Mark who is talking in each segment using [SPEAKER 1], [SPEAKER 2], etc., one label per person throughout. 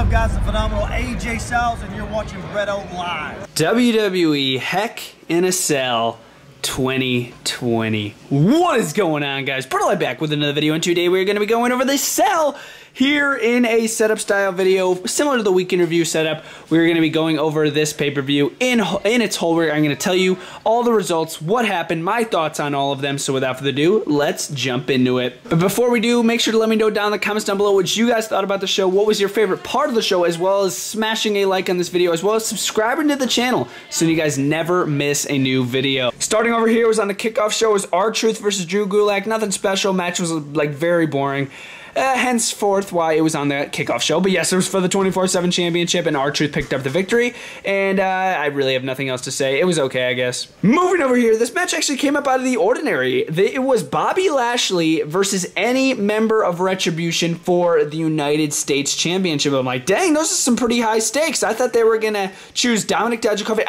[SPEAKER 1] up, guys? The phenomenal AJ Styles, and you're watching BrettO Live.
[SPEAKER 2] WWE Heck in a Cell 2020. What is going on, guys? BrettO Live back with another video, and today we're going to be going over the Cell here in a setup style video similar to the week in review setup. We're going to be going over this pay-per-view in its whole. I'm going to tell you all the results, what happened, my thoughts on all of them. So without further ado, let's jump into it. But before we do, make sure to let me know down in the comments down below what you guys thought about the show, what was your favorite part of the show, as well as smashing a like on this video, as well as subscribing to the channel so you guys never miss a new video. Starting over here was on the kickoff show was R-Truth versus Drew Gulag. Nothing special. Match was like very boring. Henceforth why it was on the kickoff show. But yes, it was for the 24/7 championship, and R-Truth picked up the victory, and I really have nothing else to say. It was okay, I guess. Moving over here, this match actually came up out of the ordinary. It was Bobby Lashley versus any member of Retribution for the United States Championship. I'm like, dang, those are some pretty high stakes. I thought they were gonna choose Dominic Dijakovic,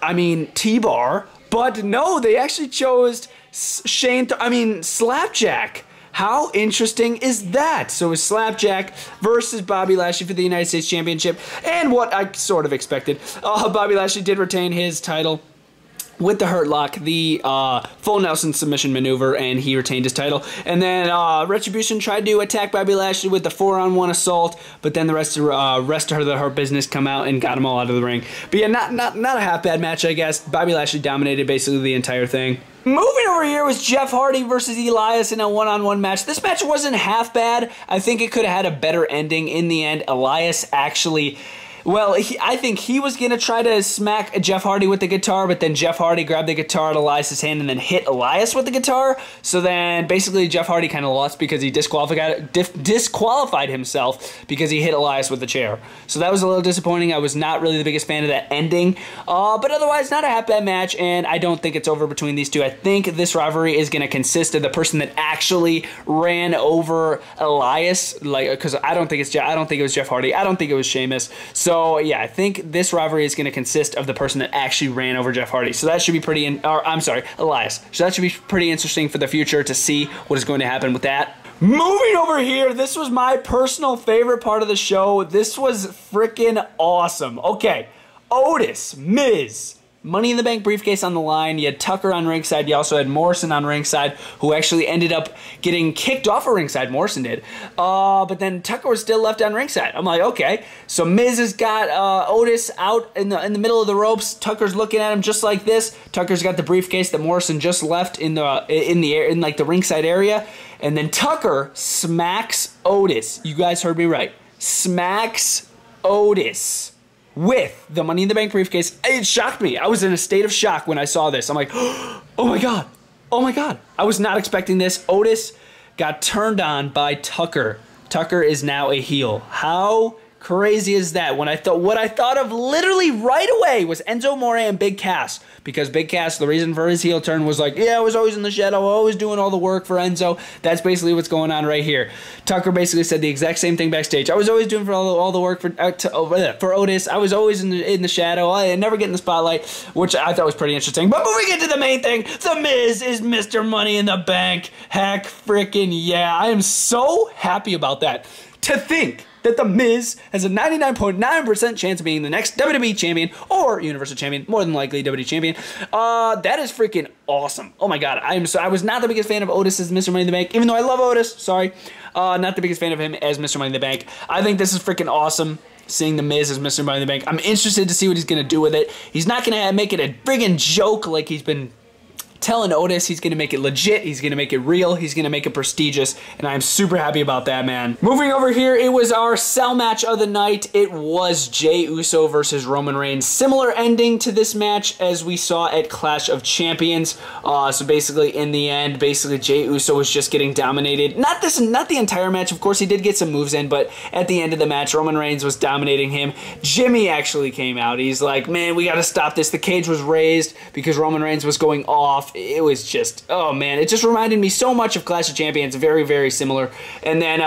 [SPEAKER 2] I mean T-Bar, but no, they actually chose Slapjack. How interesting is that? So it's Slapjack versus Bobby Lashley for the United States Championship, and what I sort of expected. Bobby Lashley did retain his title with the Hurt Lock, the full Nelson submission maneuver, and he retained his title. And then Retribution tried to attack Bobby Lashley with the 4-on-1 assault, but then the rest of her business come out and got them all out of the ring. But yeah, not a half bad match, I guess. Bobby Lashley dominated basically the entire thing. Moving over here was Jeff Hardy versus Elias in a one-on-one match. This match wasn't half bad. I think it could have had a better ending in the end. Elias actually... Well, I think he was going to try to smack Jeff Hardy with the guitar, but then Jeff Hardy grabbed the guitar out of Elias' hand and then hit Elias with the guitar. So then basically Jeff Hardy kind of lost because he disqualified himself because he hit Elias with the chair. So that was a little disappointing. I was not really the biggest fan of that ending. But otherwise, not a half bad match, and I don't think it's over between these two. I think this rivalry is going to consist of the person that actually ran over Elias, because I don't think it was Jeff Hardy. I don't think it was Sheamus. So yeah, I think this rivalry is going to consist of the person that actually ran over Jeff Hardy. So that should be Elias. So that should be pretty interesting for the future to see what is going to happen with that. Moving over here, this was my personal favorite part of the show. This was freaking awesome. Okay, Otis, Miz, Money in the Bank briefcase on the line. You had Tucker on ringside. You also had Morrison on ringside, who actually ended up getting kicked off of ringside. Morrison did. But then Tucker was still left on ringside. I'm like, okay. So Miz has got Otis out in the middle of the ropes. Tucker's looking at him just like this. Tucker's got the briefcase that Morrison just left in the ringside area. And then Tucker smacks Otis. You guys heard me right. Smacks Otis with the Money in the Bank briefcase. It shocked me. I was in a state of shock when I saw this. I'm like, oh my God. Oh my God. I was not expecting this. Otis got turned on by Tucker. Tucker is now a heel. How crazy is that? What I thought of literally right away was Enzo Amore and Big Cass, because Big Cass, the reason for his heel turn was like, yeah, I was always in the shadow, always doing all the work for Enzo. That's basically what's going on right here. Tucker basically said the exact same thing backstage. I was always doing all the work for Otis. I was always in the shadow. I never get in the spotlight, which I thought was pretty interesting. But moving into the main thing, The Miz is Mr. Money in the Bank. Heck freaking yeah. I am so happy about that. To think that The Miz has a 99.9% chance of being the next WWE Champion or Universal Champion, more than likely WWE Champion. That is freaking awesome. Oh my God. I was not the biggest fan of Otis as Mr. Money in the Bank, even though I love Otis. Sorry. Not the biggest fan of him as Mr. Money in the Bank. I think this is freaking awesome, seeing The Miz as Mr. Money in the Bank. I'm interested to see what he's going to do with it. He's not going to make it a friggin' joke like he's been telling Otis. He's going to make it legit, he's going to make it real, he's going to make it prestigious, and I'm super happy about that, man. Moving over here, it was our Cell match of the night. It was Jey Uso versus Roman Reigns. Similar ending to this match as we saw at Clash of Champions. So basically, in the end, Jey Uso was just getting dominated. Not the entire match, of course, he did get some moves in, but at the end of the match, Roman Reigns was dominating him. Jimmy actually came out. He's like, man, we got to stop this. The cage was raised because Roman Reigns was going off. It was just, oh man, it just reminded me so much of Clash of Champions. Very, very similar. And then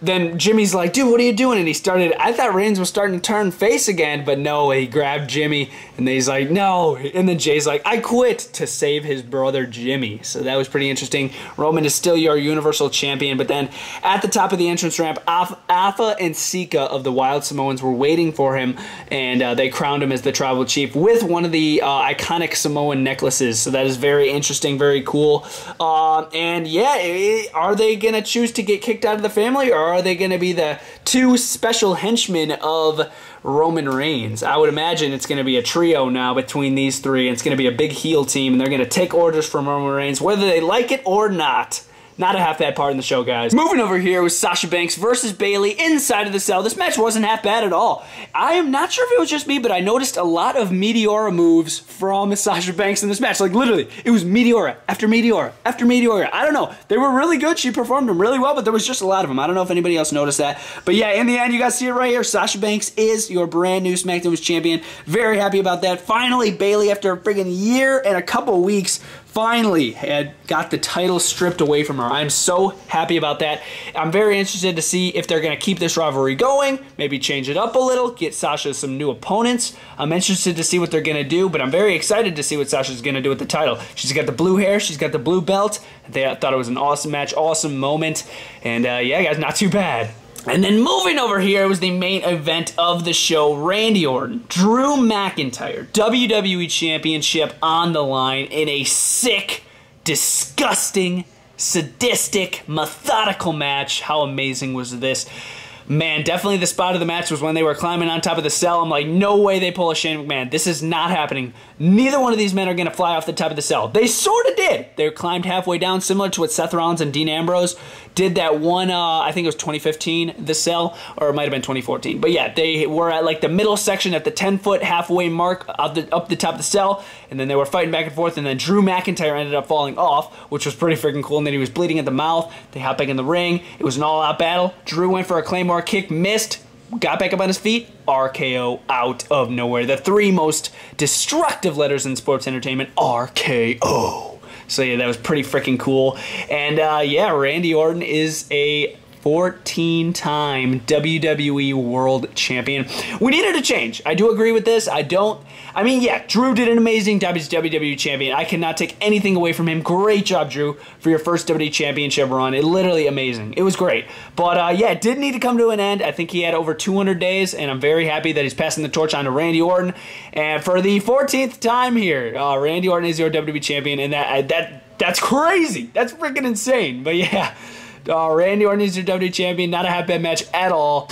[SPEAKER 2] then Jimmy's like, dude, what are you doing? And I thought Reigns was starting to turn face again, but no, he grabbed Jimmy, and then he's like, no. And then Jay's like, I quit, to save his brother Jimmy. So that was pretty interesting. Roman is still your Universal Champion, but then at the top of the entrance ramp, Alpha and Sika of the Wild Samoans were waiting for him, and they crowned him as the Tribal Chief with one of the iconic Samoan necklaces. So that is very interesting, very cool. And yeah, are they going to choose to get kicked out of the family, or are they going to be the two special henchmen of Roman Reigns? I would imagine it's going to be a trio now between these three, and it's going to be a big heel team, and they're going to take orders from Roman Reigns, whether they like it or not. Not a half bad part in the show, guys. Moving over here was Sasha Banks versus Bayley inside of the cell. This match wasn't half bad at all. I am not sure if it was just me, but I noticed a lot of Meteora moves from Sasha Banks in this match. Like, literally, it was Meteora after Meteora after Meteora. I don't know. They were really good. She performed them really well, but there was just a lot of them. I don't know if anybody else noticed that. But yeah, in the end, you guys see it right here. Sasha Banks is your brand new SmackDown Women's Champion. Very happy about that. Finally, Bayley, after a friggin' year and a couple weeks, finally had got the title stripped away from her. I'm so happy about that. I'm very interested to see if they're going to keep this rivalry going, maybe change it up a little, get Sasha some new opponents. I'm interested to see what they're going to do, but I'm very excited to see what Sasha's going to do with the title. She's got the blue hair, she's got the blue belt. I thought it was an awesome match, awesome moment, and yeah, guys, not too bad. And then moving over here was the main event of the show. Randy Orton, Drew McIntyre, WWE Championship on the line in a sick, disgusting, sadistic, methodical match. How amazing was this? Man, definitely the spot of the match was when they were climbing on top of the cell. I'm like, no way they pull a Shane McMahon. This is not happening. Neither one of these men are going to fly off the top of the cell. They sort of did. They climbed halfway down, similar to what Seth Rollins and Dean Ambrose did that one, I think it was 2015, the cell, or it might have been 2014. But yeah, they were at like the middle section at the 10-foot halfway mark up the top of the cell, and then they were fighting back and forth, and then Drew McIntyre ended up falling off, which was pretty freaking cool, and then he was bleeding at the mouth. They hopped back in the ring. It was an all-out battle. Drew went for a Claymore kick, missed, got back up on his feet, RKO out of nowhere. The three most destructive letters in sports entertainment, RKO. So yeah, that was pretty freaking cool. And yeah, Randy Orton is a 14-time WWE World Champion. We needed a change. I do agree with this. I mean, yeah, Drew did an amazing WWE Champion. I cannot take anything away from him. Great job, Drew, for your first WWE Championship run. It literally amazing. It was great. But yeah, it did need to come to an end. I think he had over 200 days, and I'm very happy that he's passing the torch on to Randy Orton. And for the 14th time here, Randy Orton is your WWE Champion, and that's crazy. That's freaking insane. But yeah, Randy Orton is your WWE Champion. Not a half bad match at all.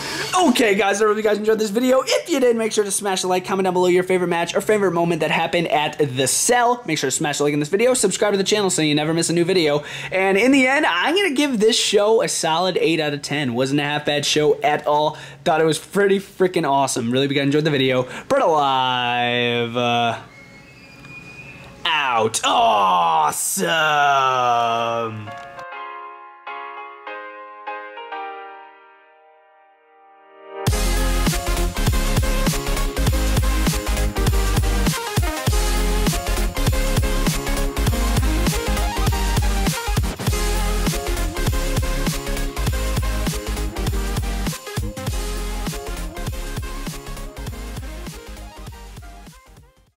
[SPEAKER 2] Okay, guys, I hope you guys enjoyed this video. If you did, make sure to smash the like, comment down below your favorite match or favorite moment that happened at the cell. Make sure to smash the like in this video. Subscribe to the channel so you never miss a new video. And in the end, I'm going to give this show a solid 8 out of 10. Wasn't a half bad show at all. Thought it was pretty freaking awesome. Really, we guys enjoyed the video. BrettO Live out. Awesome.